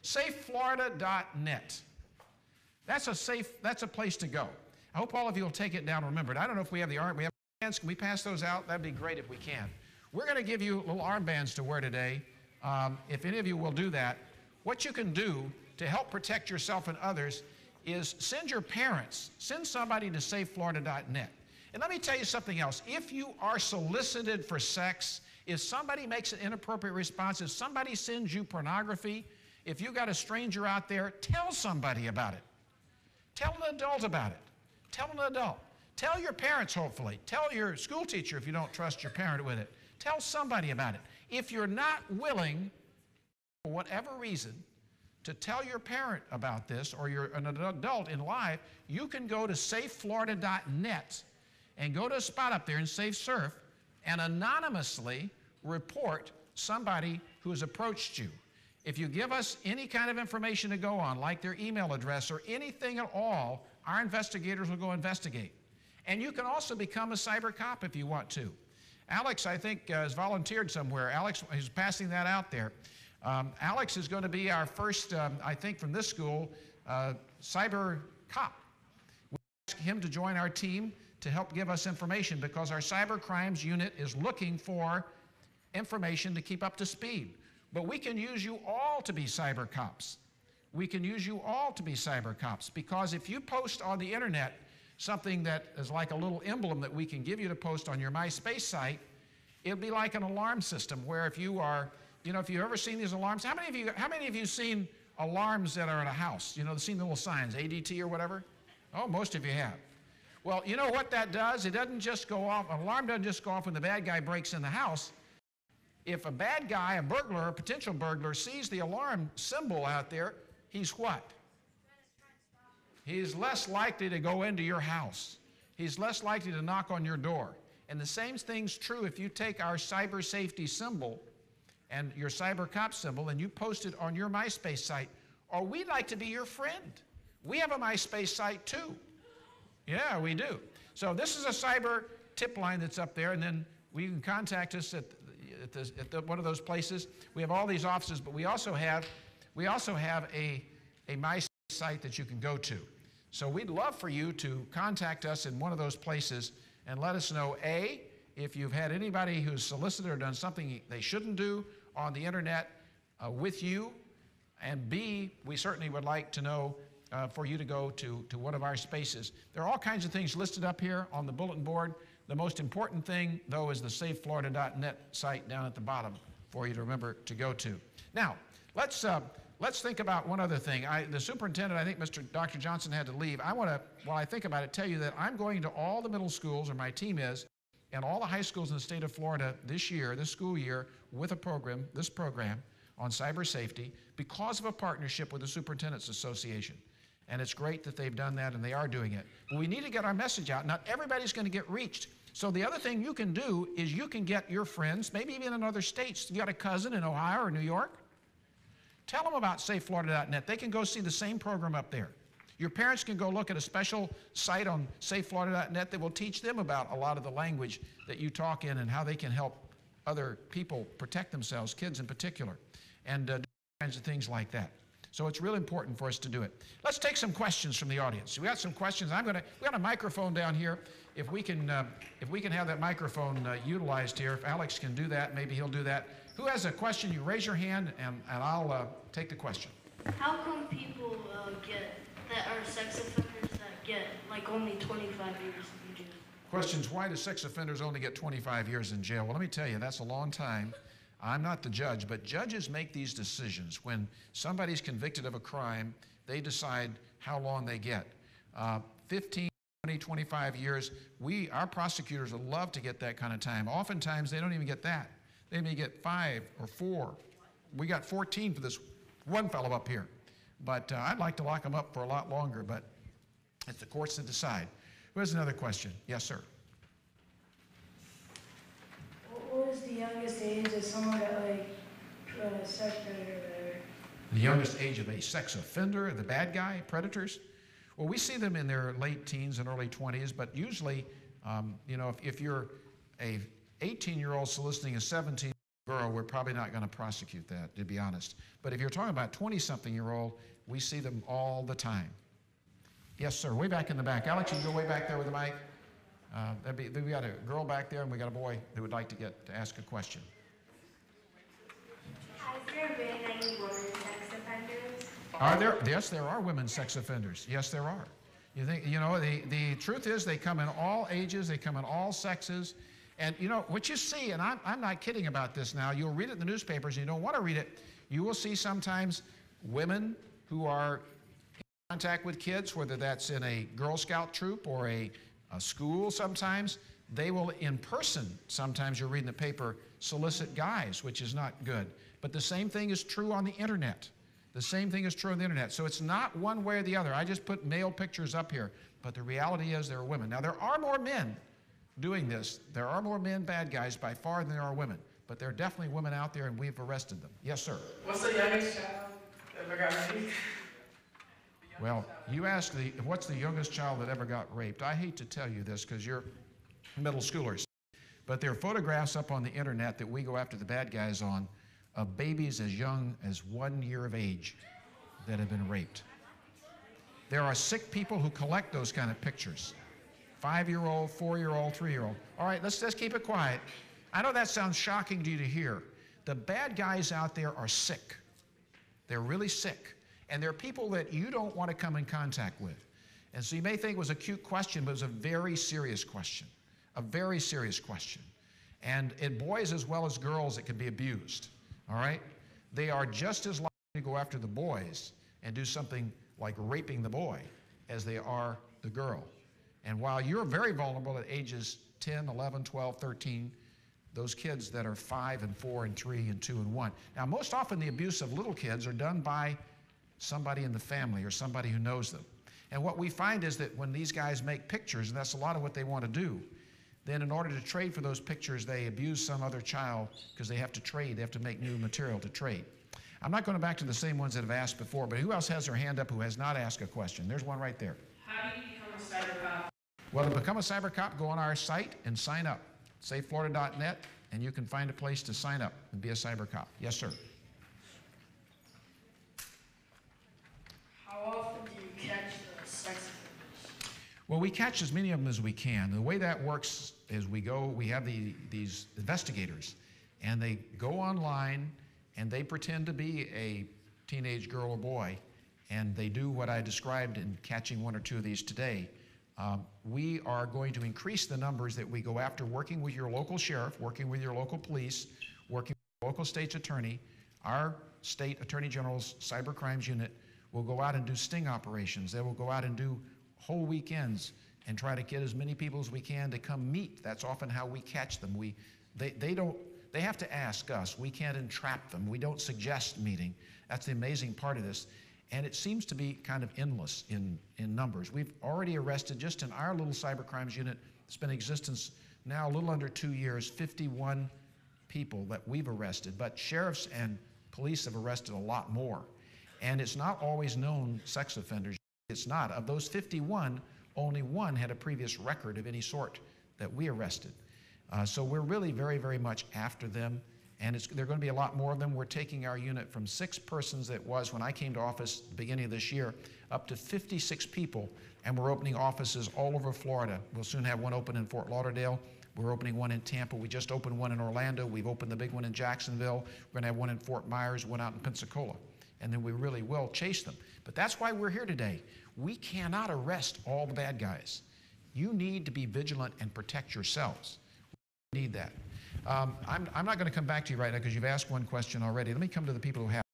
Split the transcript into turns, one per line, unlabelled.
SafeFlorida.net. That's a place to go. I hope all of you will take it down and remember it. I don't know if we have the armbands. Can we pass those out? That'd be great if we can. We're going to give you little armbands to wear today. If any of you will do that, what you can do to help protect yourself and others is send your parents, send somebody to SafeFlorida.net. And let me tell you something else. If you are solicited for sex, if somebody makes an inappropriate response, if somebody sends you pornography, if you got a stranger out there, tell somebody about it. Tell an adult about it. Tell an adult. Tell your parents, hopefully. Tell your school teacher if you don't trust your parent with it. Tell somebody about it. If you're not willing, for whatever reason, to tell your parent about this, or you're an adult in life, you can go to SafeFlorida.net and go to a spot up there in Safe Surf and anonymously report somebody who has approached you. If you give us any kind of information to go on, like their email address or anything at all, our investigators will go investigate. And you can also become a cyber cop if you want to. Alex, I think, has volunteered somewhere. Alex is passing that out there. Alex is going to be our first, I think, from this school, cyber cop. We ask him to join our team to help give us information because our cyber crimes unit is looking for information to keep up to speed. But we can use you all to be cyber cops. We can use you all to be cyber cops because if you post on the internet something that is like a little emblem that we can give you to post on your MySpace site, it'll be like an alarm system where if you are, you know, if you've ever seen these alarms, how many of you seen alarms that are in a house? You know, seen the little signs, ADT or whatever? Oh, most of you have. Well, you know what that does? It doesn't just go off, an alarm doesn't just go off when the bad guy breaks in the house. If a bad guy, a burglar, a potential burglar, sees the alarm symbol out there, he's what? He's less likely to go into your house. He's less likely to knock on your door. And the same thing's true if you take our cyber safety symbol and your cyber cop symbol and you post it on your MySpace site, or we'd like to be your friend. We have a MySpace site too. Yeah, we do. So this is a cyber tip line that's up there, and then you can contact us at one of those places. We have all these offices, but we also have a MySpace site that you can go to. So we'd love for you to contact us in one of those places and let us know, A, if you've had anybody who's solicited or done something they shouldn't do on the internet with you, and B, we certainly would like to know for you to go to one of our spaces. There are all kinds of things listed up here on the bulletin board. The most important thing, though, is the SafeFlorida.net site down at the bottom for you to remember to go to. Now, let's think about one other thing. The superintendent, I think Dr. Johnson had to leave. I want to, while I think about it, tell you that I'm going to all the middle schools, or my team is, and all the high schools in the state of Florida this school year, with this program on cyber safety because of a partnership with the Superintendent's Association. And it's great that they've done that, and they are doing it. But we need to get our message out. Not everybody's going to get reached. So the other thing you can do is you can get your friends, maybe even in other states. You got a cousin in Ohio or New York? Tell them about SafeFlorida.net. They can go see the same program up there. Your parents can go look at a special site on SafeFlorida.net that will teach them about a lot of the language that you talk in and how they can help other people protect themselves, kids in particular, and do kinds of things like that. So it's really important for us to do it. Let's take some questions from the audience. We got some questions. We got a microphone down here. If we can have that microphone utilized here, if Alex can do that, maybe he'll do that. Who has a question? You raise your hand, and I'll take the question.
How come people that are sex offenders that get like only 25 years in jail?
Questions, why do sex offenders only get 25 years in jail? Well, let me tell you, that's a long time. I'm not the judge, but judges make these decisions. When somebody's convicted of a crime, they decide how long they get. 15, 20, 25 years, our prosecutors would love to get that kind of time. Oftentimes, they don't even get that. They may get 5 or 4. We got 14 for this one fellow up here. But I'd like to lock them up for a lot longer, but it's the courts that decide. Who has another question? Yes, sir.
What was the youngest age of someone that like sex predator?
The youngest age of a sex offender, the bad guy, predators? Well, we see them in their late teens and early 20s, but usually, you know, if you're a 18-year-old soliciting a 17 girl, we're probably not going to prosecute that, to be honest. But if you're talking about 20-something-year-old, we see them all the time. Yes, sir. Way back in the back. Alex, you can go way back there with the mic. We got a girl back there, and we got a boy who would like to ask a question.
Has there been any women sex offenders?
Are there? Yes, there are women sex offenders. Yes, there are. The truth is they come in all ages, they come in all sexes. And what you see, and I'm not kidding about this now, you'll read it in the newspapers and you don't want to read it, you will see sometimes women who are in contact with kids, whether that's in a Girl Scout troop or a school sometimes, they will in person, sometimes you'll read in the paper, solicit guys, which is not good. But the same thing is true on the internet. The same thing is true on the internet. So it's not one way or the other. I just put male pictures up here, but the reality is there are women. Now there are more men doing this. There are more men bad guys by far than there are women, but there are definitely women out there and we've arrested them. Yes, sir.
What's the youngest child that ever got raped?
Well, you asked what's the youngest child that ever got raped. I hate to tell you this because you're middle schoolers, but there are photographs up on the internet that we go after the bad guys on of babies as young as 1 year of age that have been raped. There are sick people who collect those kind of pictures. 5-year-old, 4-year-old, 3-year-old. All right, let's keep it quiet. I know that sounds shocking to you to hear. The bad guys out there are sick. They're really sick. And they're people that you don't want to come in contact with. And so you may think it was a cute question, but it was a very serious question. A very serious question. And in boys as well as girls, it can be abused. All right? They are just as likely to go after the boys and do something like raping the boy as they are the girl. And while you're very vulnerable at ages 10, 11, 12, 13, those kids that are 5 and 4 and 3 and 2 and 1. Now, most often the abuse of little kids are done by somebody in the family or somebody who knows them. And what we find is that when these guys make pictures, and that's a lot of what they want to do, then in order to trade for those pictures, they abuse some other child because they have to trade. They have to make new material to trade. I'm not going back to the same ones that have asked before, but who else has their hand up who has not asked a question? There's one right there.
How do you become a cyber cop?
Well, to become a cyber cop, go on our site and sign up. SafeFlorida.net, and you can find a place to sign up and be a cyber cop. Yes, sir.
How often do you catch the sex offenders?
Well, we catch as many of them as we can. The way that works is we have these investigators, and they go online, and they pretend to be a teenage girl or boy, and they do what I described in catching one or two of these today. We are going to increase the numbers that we go after, working with your local sheriff, working with your local police, working with your local state's attorney. Our state attorney general's cyber crimes unit will go out and do sting operations. They will go out and do whole weekends and try to get as many people as we can to come meet. That's often how we catch them. They have to ask us. We can't entrap them. We don't suggest meeting. That's the amazing part of this. And it seems to be kind of endless in numbers. We've already arrested, just in our little cyber crimes unit, it's been in existence now a little under 2 years, 51 people that we've arrested. But sheriffs and police have arrested a lot more. And it's not always known sex offenders. It's not. Of those 51, only one had a previous record of any sort that we arrested. So we're really very, very much after them. And there are going to be a lot more of them. We're taking our unit from 6 persons that was when I came to office at the beginning of this year up to 56 people, and we're opening offices all over Florida. We'll soon have one open in Fort Lauderdale. We're opening one in Tampa. We just opened one in Orlando. We've opened the big one in Jacksonville. We're going to have one in Fort Myers, one out in Pensacola. And then we really will chase them. But that's why we're here today. We cannot arrest all the bad guys. You need to be vigilant and protect yourselves. We need that. I'm not going to come back to you right now because you've asked one question already. Let me come to the people who have.